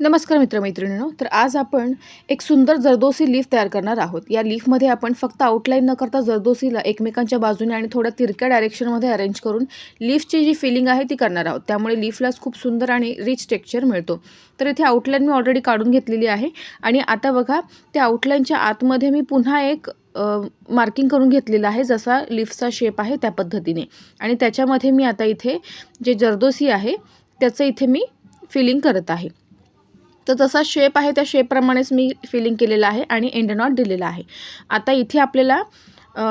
नमस्कार मित्रमैत्रिणींनो. तर आज आपण एक सुंदर जरदोसी लीफ तयार करणार आहोत. या लीफमध्ये आपण फक्त आउटलाईन न करता जरदोसीला एकमेकांच्या बाजूने आणि थोड्या तिरक्या डायरेक्शनमध्ये अरेंज करून लीफची जी फिलिंग आहे ती करणार आहोत. त्यामुळे लीफला खूप सुंदर आणि रिच टेक्स्चर मिळतो. तर इथे आउटलाईन मी ऑलरेडी काढून घेतलेली आहे आणि आता बघा त्या आउटलाईनच्या आतमध्ये मी पुन्हा एक मार्किंग करून घेतलेलं आहे, जसा लीफचा शेप आहे त्या पद्धतीने. आणि त्याच्यामध्ये मी आता इथे जे जरदोसी आहे त्याचं इथे मी फिलिंग करत आहे. तर जसा शेप आहे त्या शेपप्रमाणेच मी फिलिंग केलेलं आहे आणि एंड नॉट दिलेला आहे. आता इथे आपल्याला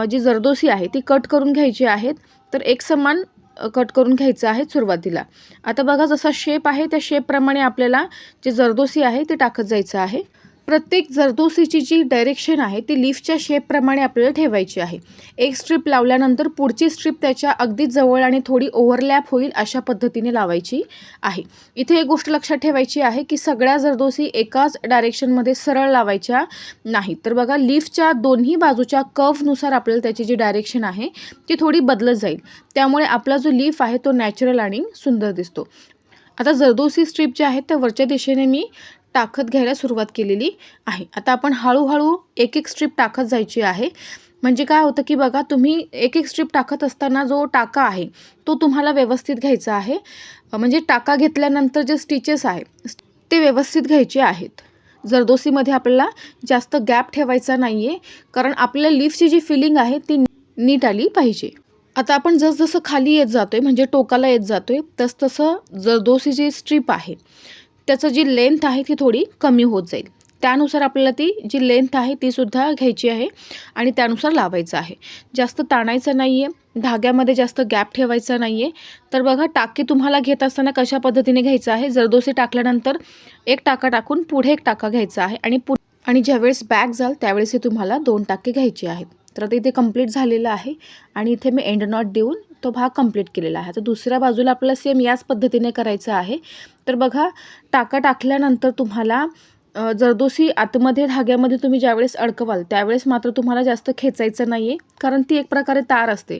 जी जरदोसी आहे ती कट करून घ्यायची आहेत. तर एक समान कट करून घ्यायचं आहे सुरुवातीला. आता बघा जसा शेप आहे त्या शेपप्रमाणे आपल्याला जे जरदोसी आहे ते टाकत जायचं आहे. प्रत्येक जरदोसीची जी डायरेक्शन आहे ती लीफच्या शेपप्रमाणे आपल्याला ठेवायची आहे. एक स्ट्रीप लावल्यानंतर पुढची स्ट्रीप त्याच्या अगदी जवळ आणि थोडी ओव्हरलॅप होईल अशा पद्धतीने लावायची आहे. इथे एक गोष्ट लक्षात ठेवायची आहे की सगळ्या जरदोसी एकाच डायरेक्शनमध्ये सरळ लावायच्या नाहीत. तर बघा लीफच्या दोन्ही बाजूच्या कर्वनुसार आपल्याला त्याची जी डायरेक्शन आहे ती थोडी बदलत जाईल. त्यामुळे आपला जो लीफ आहे तो नॅचरल आणि सुंदर दिसतो. आता जरदोसी स्ट्रीप ज्या आहेत त्या वरच्या दिशेने मी टाकत घ्यायला सुरुवात केलेली आहे. आता आपण हळूहळू एक एक स्ट्रीप टाकत जायची आहे. म्हणजे काय होतं की बघा तुम्ही एक एक स्ट्रीप टाकत असताना जो टाका आहे तो तुम्हाला व्यवस्थित घ्यायचा आहे. म्हणजे टाका घेतल्यानंतर जे स्टिचेस आहे ते व्यवस्थित घ्यायचे आहेत. जरदोसीमध्ये आपल्याला जास्त गॅप ठेवायचा नाही आहे, कारण आपल्या लीफची जी फिलिंग आहे ती नीट आली पाहिजे. आता आपण जसजसं खाली येत जातोय म्हणजे टोकाला येत जातोय तसतसं जरदोसी जी स्ट्रीप आहे त्याचं जी लेंथ आहे ती थोडी कमी होत जाईल. त्यानुसार आपल्याला ती जी लेंथ आहे ती सुद्धा घ्यायची आहे आणि त्यानुसार लावायचं आहे. जास्त ताणायचं नाही आहे, धाग्यामध्ये जास्त गॅप ठेवायचा नाही आहे. तर बघा टाके तुम्हाला घेत असताना कशा पद्धतीने घ्यायचं आहे. जरदोसी टाकल्यानंतर एक टाका टाकून पुढे एक टाका घ्यायचा आहे आणि ज्यावेळेस बॅक जाल त्यावेळेस तुम्हाला 2 टाके घ्यायचे आहेत. तर आता इथे कंप्लीट झालेलं आहे आणि इथे मी एंड नॉट देऊन तो भाग कंप्लीट केलेला आहे. तर दुसऱ्या बाजूला आपल्याला सेम याच पद्धतीने करायचं आहे. तर बघा टाका टाकल्यानंतर तुम्हाला जरदोसी आतमध्ये धाग्यामध्ये तुम्ही ज्यावेळेस अडकवाल त्यावेळेस मात्र तुम्हाला जास्त खेचायचं नाही आहे, कारण ती एक प्रकारे तार असते.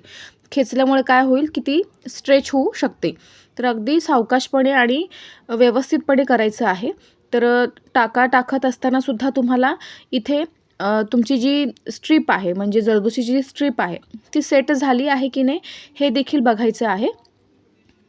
खेचल्यामुळे काय होईल की ती स्ट्रेच होऊ शकते. तर अगदी सावकाशपणे आणि व्यवस्थितपणे करायचं आहे. तर टाका टाकत असताना सुद्धा तुम्हाला इथे तुमची जी स्ट्रीप आहे म्हणजे जरदोसीची जी स्ट्रीप आहे ती सेट झाली आहे की नाही हे देखील बघायचं आहे.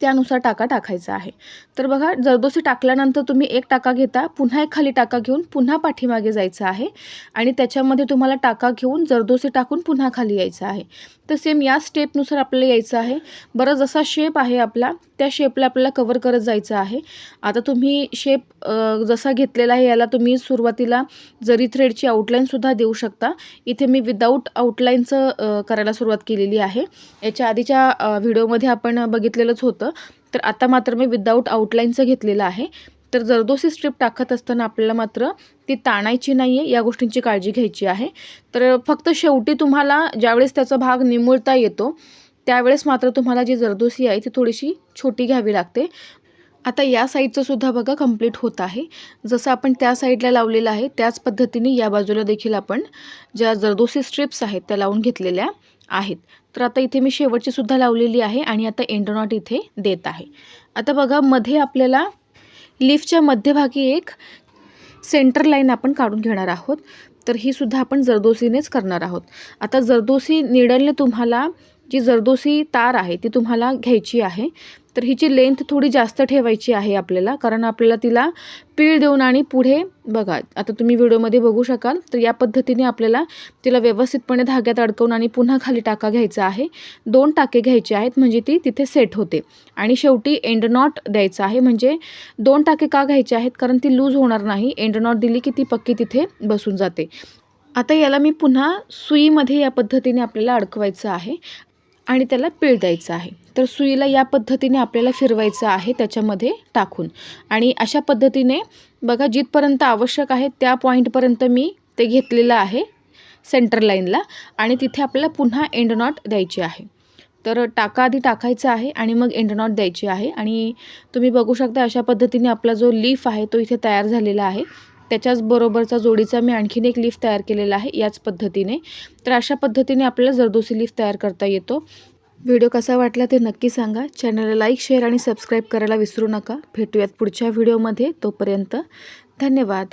त्यानुसार टाका टाकायचा आहे. तर बघा जरदोसी टाकल्यानंतर तुम्ही एक टाका घेता, पुन्हा एक खाली टाका घेऊन पुन्हा पाठीमागे जायचं आहे आणि त्याच्यामध्ये तुम्हाला टाका घेऊन जरदोसी टाकून पुन्हा खाली यायचं आहे. तर सेम या स्टेपनुसार आपल्याला यायचं आहे. बरं जसा शेप आहे आपला त्या शेपला आपल्याला कवर करत जायचं आहे. आता तुम्ही शेप जसा घेतलेला आहे याला सुरुवातीला जरी थ्रेडची आउटलाईनसुद्धा देऊ शकता. इथे मी विदाऊट आउटलाईनचं करायला सुरुवात केलेली आहे. याच्या आधीच्या व्हिडिओमध्ये आपण बघितलेलंच होतं. तर आता मात्र मी विदाऊट आउटलाईनचं घेतलेलं आहे. तर जरदोसी स्ट्रीप टाकत असताना आपल्याला मात्र ती ताणायची नाही आहे, या गोष्टींची काळजी घ्यायची आहे. तर फक्त शेवटी तुम्हाला ज्यावेळेस त्याचा भाग निमुळता येतो त्यावेळेस मात्र तुम्हाला जी जरदोसी आहे ती थोडीशी छोटी घ्यावी लागते. आता या साईडचं सुद्धा बघा कंप्लीट होत आहे. जसं आपण त्या साईडला लावलेलं आहे त्याच पद्धतीने या बाजूला देखील आपण ज्या जरदोसी स्ट्रिप्स आहेत त्या लावून घेतलेल्या आहेत. तर आता इथे मी शेवटची सुद्धा लावलेली आहे आणि आता एंड नॉट इथे देत आहे. आता बघा मध्ये आपल्याला लीफच्या मध्यभागी एक सेंटर लाईन आपण काढून घेणार आहोत. तर ही सुद्धा आपण जरदोसीनेच करणार आहोत. आता जरदोसी निडलने तुम्हाला जी जरदोसी तार आहे ती तुम्हाला घ्यायची आहे. तर हिची लेंथ थोडी जास्त ठेवायची आहे आपल्याला, कारण आपल्याला तिला पीळ देऊन आणि पुढे बघा आता तुम्ही व्हिडिओमध्ये बघू शकाल. तर या पद्धतीने आपल्याला तिला व्यवस्थितपणे धाग्यात अडकवून आणि पुन्हा खाली टाका घ्यायचा आहे. 2 टाके घ्यायचे आहेत म्हणजे ती तिथे सेट होते आणि शेवटी एंड नॉट द्यायचा आहे. म्हणजे 2 टाके का घ्यायचे आहेत, कारण ती लूज होणार नाही. एंड नॉट दिली की ती पक्की तिथे बसून जाते. आता याला मी पुन्हा सुईमध्ये या पद्धतीने आपल्याला अडकवायचं आहे आणि त्याला पीळ द्यायचं आहे. तर सुईला या पद्धतीने आपल्याला फिरवायचं आहे त्याच्यामध्ये टाकून आणि अशा पद्धतीने बघा जिथपर्यंत आवश्यक आहे त्या पॉईंटपर्यंत मी ते घेतलेलं आहे सेंटर लाईनला आणि तिथे आपल्याला पुन्हा एंड नॉट द्यायची आहे. तर टाका आधी टाकायचा आहे आणि मग एंड नॉट द्यायची आहे आणि तुम्ही बघू शकता अशा पद्धतीने आपला जो लीफ आहे तो इथे तयार झालेला आहे. त्याच्याच बरोबरचा जोडीचा मी आणखीन एक लीफ तयार केलेला आहे याच पद्धतीने. तर अशा पद्धतीने आपल्याला जरदोसी लीफ तयार करता येतो. व्हिडिओ कसा वाटला ते नक्की सांगा. चॅनलला लाईक, शेअर आणि सबस्क्राईब करायला विसरू नका. भेटूयात पुढच्या व्हिडिओमध्ये. तोपर्यंत धन्यवाद.